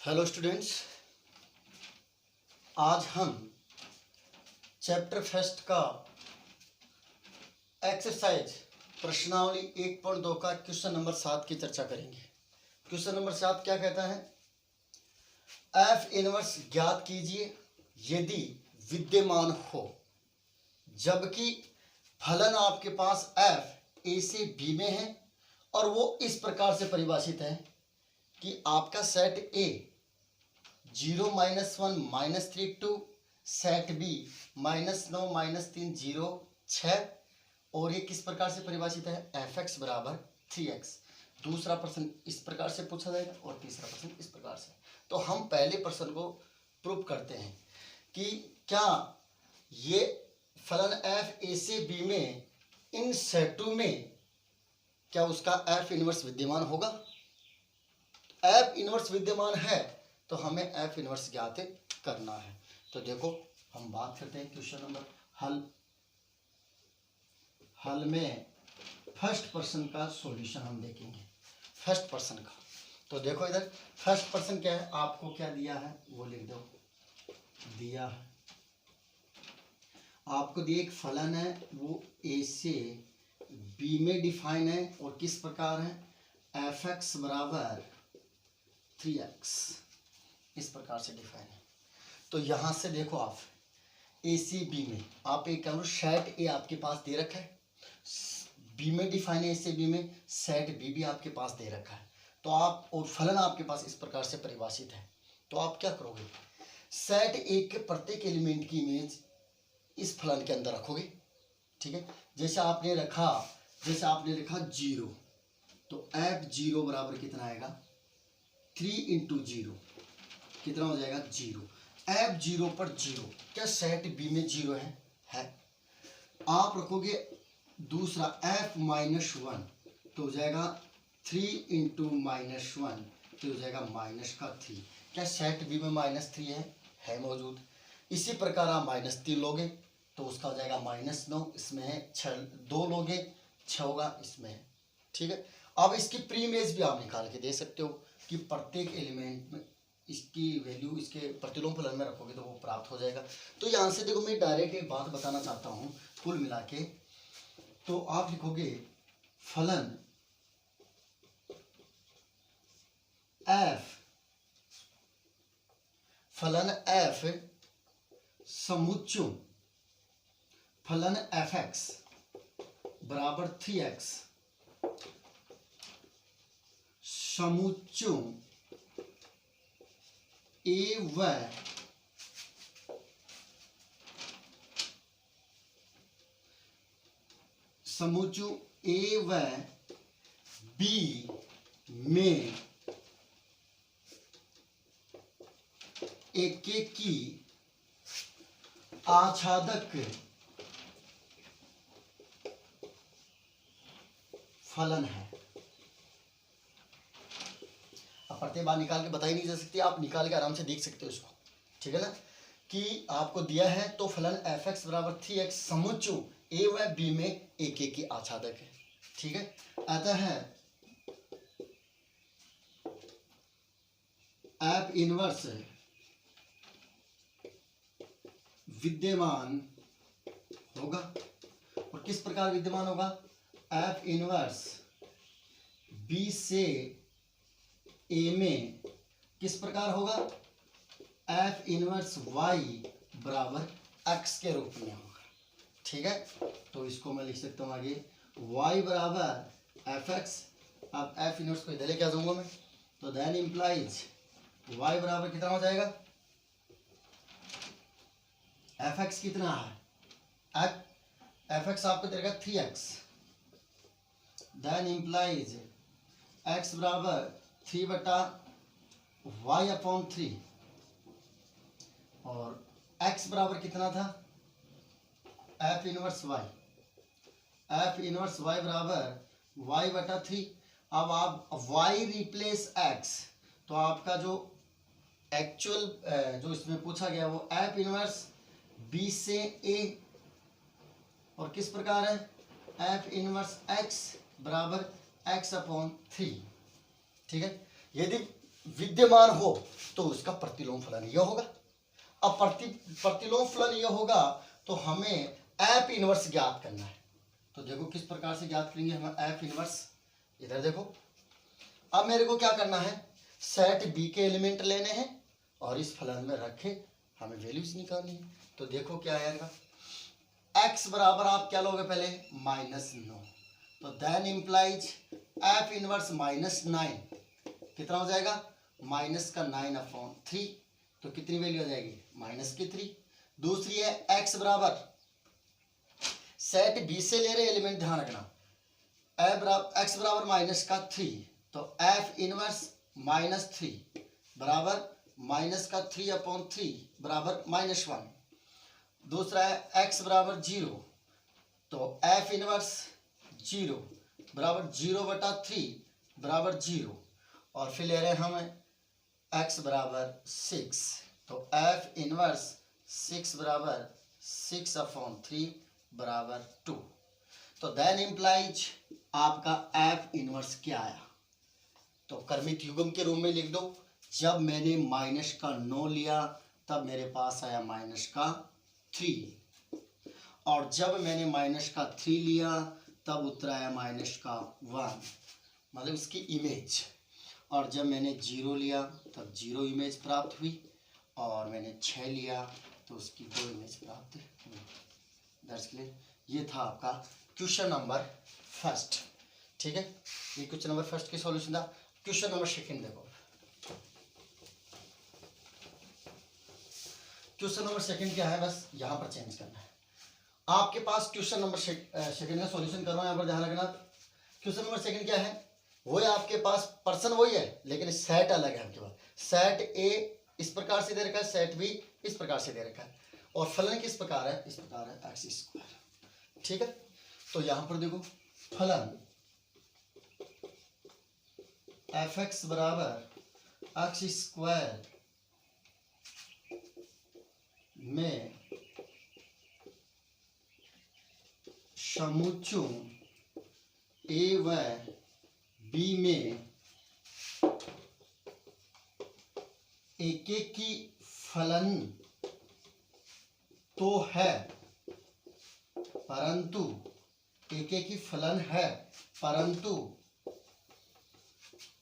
Hello students, आज हम chapter first का एक्सरसाइज प्रश्नावली 1.2 का क्वेश्चन नंबर 7 की चर्चा करेंगे। क्वेश्चन नंबर 7 क्या कहता है? एफ इनवर्स ज्ञात कीजिए यदि विद्यमान हो, जबकि फलन आपके पास एफ ए से बी में है और वो इस प्रकार से परिभाषित है कि आपका सेट ए 0 -1 -3 2, सेट बी -9 -3 0 6, और ये किस प्रकार से परिभाषित है? एफ एक्स बराबर 3x। दूसरा प्रश्न इस प्रकार से पूछा जाएगा और तीसरा प्रश्न इस प्रकार से। तो हम पहले प्रश्न को प्रूव करते हैं कि क्या ये फलन एफ ए से बी में इन सेटों में क्या उसका एफ इनवर्स विद्यमान होगा। एफ इनवर्स विद्यमान है तो हमें एफ इनवर्स ज्ञात करना है। तो देखो हम बात करते हैं क्वेश्चन नंबर हल में फर्स्ट पर्सन का सॉल्यूशन हम देखेंगे। फर्स्ट पर्सन का तो देखो इधर फर्स्ट पर्सन क्या है, आपको क्या दिया है वो लिख दो। दिया है आपको दिया एक फलन है, वो ए से बी में डिफाइन है और किस प्रकार है? एफ एक्स बराबर 3x, इस प्रकार से डिफाइन है। तो यहां से देखो आप ए सी बी में आप एक करो, सेट ए आपके पास दे रखा है, बी में डिफाइन है ए से बी में, सेट बी भी आपके पास दे रखा है। तो आप और फलन आपके पास इस प्रकार से परिभाषित है। तो आप क्या करोगे? सेट ए के प्रत्येक एलिमेंट की इमेज इस फलन के अंदर रखोगे। ठीक है, जैसे आपने रखा 0, तो एफ 0 बराबर कितना आएगा? 3 × 0 कितना हो जाएगा? 0। एफ 0 पर 0, क्या सेट बी में 0 है? आप रखोगे दूसरा एफ -1, तो हो जाएगा 3 × -1, तो हो जाएगा -3। क्या सेट बी में -3 है मौजूद। इसी प्रकार आप -3 लोगे तो उसका हो जाएगा -9, इसमें है 6, 2 लोगे 6 होगा, इसमें है। ठीक है, अब इसकी प्री इमेज भी आप निकाल के दे सकते हो कि प्रत्येक एलिमेंट में इसकी वैल्यू इसके प्रतिलोम फलन में रखोगे तो वो प्राप्त हो जाएगा। तो यहाँ से देखो मैं डायरेक्ट एक बात बताना चाहता हूँ कुल मिला के। तो आप लिखोगे फलन एफ समुच्चय फलन एफ एक्स बराबर 3x समुच्चय ए व समुच्चय ए व बी में एकेकी आच्छादक फलन है। अब प्रत्येक बार निकाल के बताई नहीं जा सकती, आप निकाल के आराम से देख सकते हो इसको। ठीक है ना, कि आपको दिया है तो फलन एफ एक्स बराबर 3x समुच्चय ए व बी में एक की आच्छादक है। ठीक है, अतः एफ इनवर्स विद्यमान होगा। और किस प्रकार विद्यमान होगा? एफ इनवर्स बी से ए में किस प्रकार होगा? एफ इनवर्स वाई बराबर एक्स के रूप में होगा। ठीक है, तो इसको मैं लिख सकता हूं आगे वाई बराबर एफ एक्स। अब एफ इनवर्स को इधर लेके आ जाऊंगा मैं, तो देन इंप्लाइज वाई बराबर कितना हो जाएगा? एफ एक्स कितना है? एफ एक्स आपको देगा 3x, देन इंप्लाइज x बराबर 3/y/3, और x बराबर कितना था? एफ इनवर्स y बराबर y/3। अब आप y रिप्लेस x, तो आपका जो एक्चुअल जो इसमें पूछा गया वो एफ इनवर्स बी से ए, और किस प्रकार है? एफ इनवर्स x बराबर x/3। ठीक है, यदि विद्यमान हो तो उसका प्रतिलोम फलन यह होगा। अब प्रतिलोम फलन यह होगा तो हमें एफ इनवर्स ज्ञात करना है। तो देखो किस प्रकार से ज्ञात करेंगे हम एफ इनवर्स। इधर देखो, अब मेरे को क्या करना है, सेट बी के एलिमेंट लेने हैं और इस फलन में रखे हमें वैल्यूज निकालनी है। तो देखो क्या आएगा, x बराबर आप क्या लोगे पहले -9, तो देन इम्प्लाइज एफ इनवर्स -9 कितना हो जाएगा, -9/3। तो कितनी वैल्यू आ जाएगी, -3। दूसरी है x बराबर, सेट बी से ले रहे एलिमेंट ध्यान रखना, x बराबर -3, तो f इनवर्स -3 बराबर -3/3 बराबर -1। दूसरा है x बराबर 0, तो f इनवर्स 0 बराबर 0/3 बराबर 0। और फिर ले रहे हैं हम x बराबर 6, तो f इनवर्स 6 बराबर 6/3 बराबर 2। तो देन इम्प्लाइज आपका f इनवर्स क्या आया, तो क्रमिक युग्म के रूप में लिख दो। जब मैंने -9 लिया तब मेरे पास आया -3, और जब मैंने -3 लिया तब उत्तर आया -1, मतलब इसकी इमेज। और जब मैंने 0 लिया तब 0 इमेज प्राप्त हुई, और मैंने 6 लिया तो उसकी 2 इमेज प्राप्त हुई। That's clear. ये था आपका क्वेश्चन नंबर फर्स्ट। ठीक है, ये क्वेश्चन नंबर फर्स्ट की सॉल्यूशन था। क्वेश्चन नंबर सेकंड देखो, क्वेश्चन नंबर सेकंड क्या है, बस यहाँ पर चेंज करना है। आपके पास क्वेश्चन नंबर सेकंड का सॉल्यूशन कर रहा हूँ, यहाँ पर ध्यान रखना। क्वेश्चन नंबर सेकंड क्या है, वो है आपके पास पर्सन वही है लेकिन सेट अलग है। आपके पास सेट ए इस प्रकार से दे रखा है, सेट बी इस प्रकार से दे रखा है, और फलन किस प्रकार है, इस प्रकार है x²। ठीक है, तो यहाँ पर देखो फलन f(x) बराबर x² में समुच्चयों a व b में एकेकी फलन तो है, परंतु एकेकी फलन है परंतु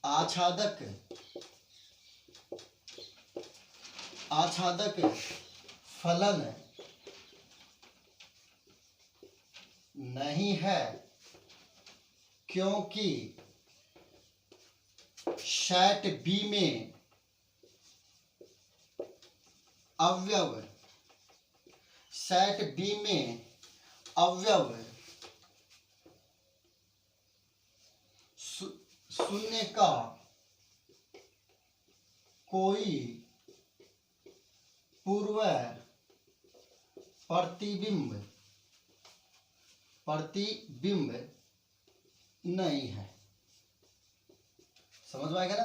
आच्छादक फलन नहीं है, क्योंकि सेट बी में अवयव शून्य का कोई पूर्व प्रतिबिंब नहीं है। समझ में आएगा ना।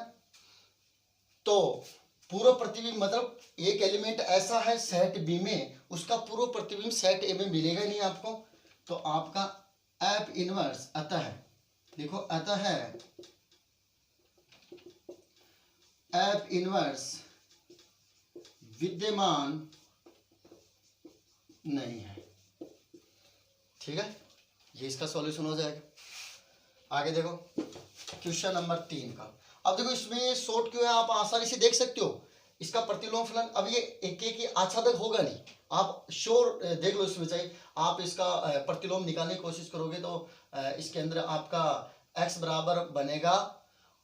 तो पूर्व प्रतिबिंब मतलब एक एलिमेंट ऐसा है सेट बी में, उसका पूर्व प्रतिबिंब सेट ए में मिलेगा नहीं आपको। तो आपका एफ इनवर्स अतः देखो, अतः एफ इनवर्स विद्यमान नहीं है। ठीक है, ये इसका सॉल्यूशन हो जाएगा। आगे देखो क्वेश्चन नंबर 3 का। अब देखो इसमें शॉर्ट क्यों है, आप आसानी से देख सकते हो इसका प्रतिलोम फलन। अब ये एक की आच्छादक होगा नहीं, आप श्योर देख लो इसमें चाहिए। आप इसका प्रतिलोम निकालने की कोशिश करोगे तो इसके अंदर आपका x बराबर बनेगा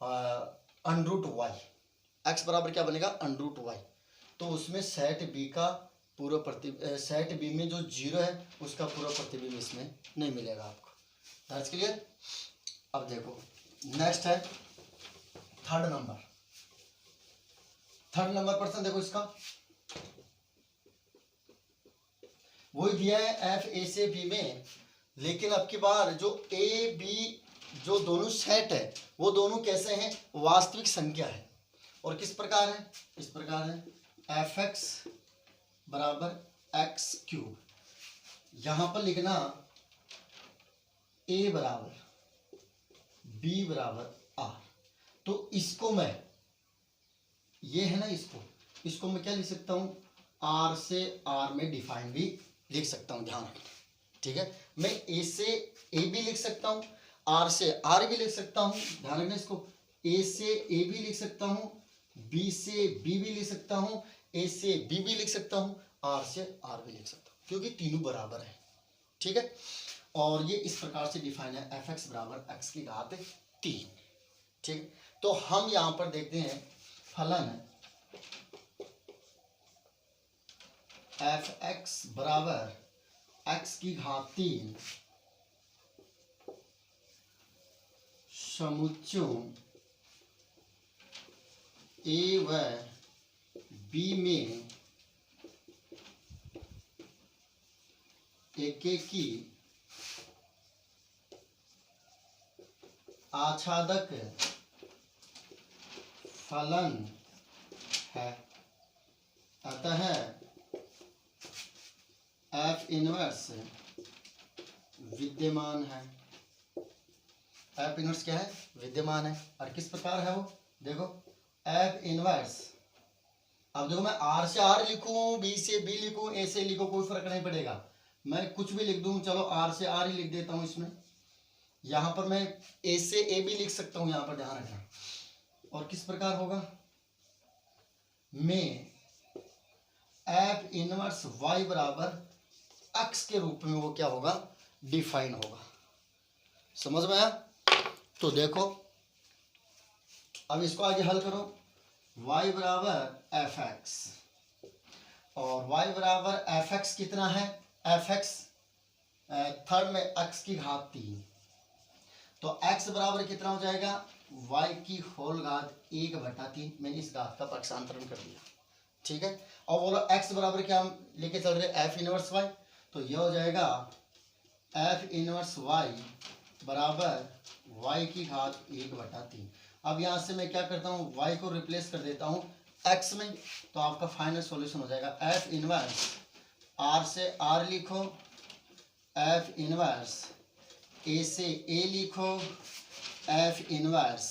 √y। x बराबर क्या बनेगा, √y। तो उसमें सेट बी का पूर्व सेट बी में जो 0 है उसका पूर्व प्रतिबिंब इसमें नहीं मिलेगा आपको। That's clear. अब देखो नेक्स्ट है थर्ड नंबर प्रश्न। देखो इसका वही दिया है एफ ए से बी में, लेकिन अब की बार जो ए बी जो दोनों सेट है वो दोनों कैसे हैं, वास्तविक संख्या है। और किस प्रकार है, इस प्रकार है f(x) बराबर x³। यहां पर लिखना a बराबर b बराबर r। तो इसको मैं ये है ना, इसको मैं क्या लिख सकता हूँ, आर से आर में डिफाइन भी लिख सकता हूँ, ध्यान रखना, ठीक है। मैं ए से ए भी लिख सकता हूँ, आर से आर भी लिख सकता हूँ, ध्यान रखना इसको, ए से ए भी लिख सकता हूँ, बी से बी भी लिख सकता हूँ, ए से बी भी लिख सकता हूँ, आर से आर भी लिख सकता हूँ, क्योंकि तीनों बराबर है, ठीक है। और ये इस प्रकार से डिफाइन है, एफ एक्स बराबर एक्स की घात 3, ठीक। तो हम यहाँ पर देखते हैं फलन एफ एक्स बराबर एक्स की घात 3 समुच्चयों ए व बी में एकेकी आच्छादक फलन है। अतः एफ इनवर्स विद्यमान है। एफ इनवर्स क्या है, विद्यमान है। और किस प्रकार है वो, देखो एफ इनवर्स, अब देखो मैं आर से आर लिखूं, बी से बी लिखूं, ए से लिखूं, कोई फर्क नहीं पड़ेगा, मैं कुछ भी लिख दूं, चलो आर से आर ही लिख देता हूं इसमें। यहां पर मैं ए से ए भी लिख सकता हूं, यहां पर ध्यान रखना। और किस प्रकार होगा, में एफ इनवर्स वाई बराबर एक्स के रूप में वो क्या होगा, डिफाइन होगा। समझ में आया? तो देखो अब इसको आगे हल करो, y बराबर एफ एक्स, और y बराबर एफ एक्स कितना है, एफ एक्स थर्ड में x की घात 3, तो x बराबर कितना हो जाएगा, y की होल घात 1/3। मैंने इस घात का पक्षांतरण कर दिया, ठीक है। और बोलो x बराबर क्या हम लेके चल रहे, एफ इनवर्स y, तो यह हो जाएगा एफ इनवर्स y बराबर y की घात 1/3। अब यहाँ से मैं क्या करता हूँ, y को रिप्लेस कर देता हूँ x में, तो आपका फाइनल सॉल्यूशन हो जाएगा एफ इनवर्स r से r लिखो, एफ इनवर्स a से a लिखो, एफ इनवर्स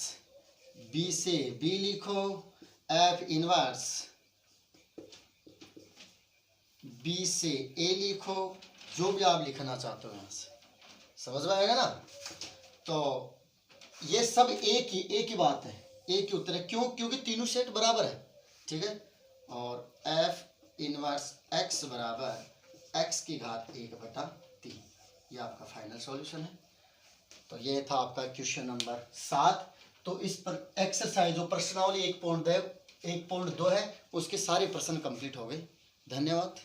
b से b लिखो, एफ इनवर्स b से a लिखो, जो भी आप लिखना चाहते हो यहाँ से, समझ में आएगा ना। तो ये सब एक ही बात है, एक ही उत्तर है, क्यों, क्योंकि तीनों सेट बराबर है, ठीक है। और एफ इनवर्स एक्स बराबर एक्स की घात 1/3, ये आपका फाइनल सॉल्यूशन है। तो ये था आपका क्वेश्चन नंबर 7। तो इस पर एक्सरसाइज जो प्रश्नावली 1.2 है, उसके सारे प्रश्न कंप्लीट हो गए। धन्यवाद।